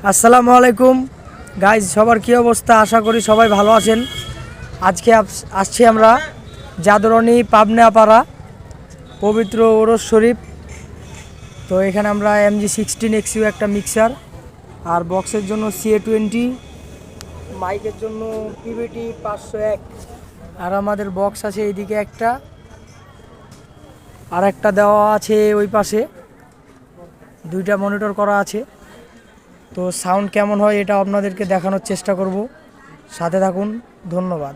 আসসালামু আলাইকুম গাইজ, সবার কী অবস্থা? আশা করি সবাই ভালো আছেন। আজকে আসছি আমরা জাদুরানি পাবনাপাড়া পবিত্র ওরস শরীফ। তো এখানে আমরা MG16XU একটা মিক্সার, আর বক্সের জন্য CA20, মাইকের জন্য PVT 501, আর আমাদের বক্স আছে এইদিকে একটা, আর একটা দেওয়া আছে ওই পাশে, দুইটা মনিটর করা আছে। তো সাউন্ড কেমন হয় এটা আপনাদেরকে দেখানোর চেষ্টা করব, সাথে থাকুন। ধন্যবাদ।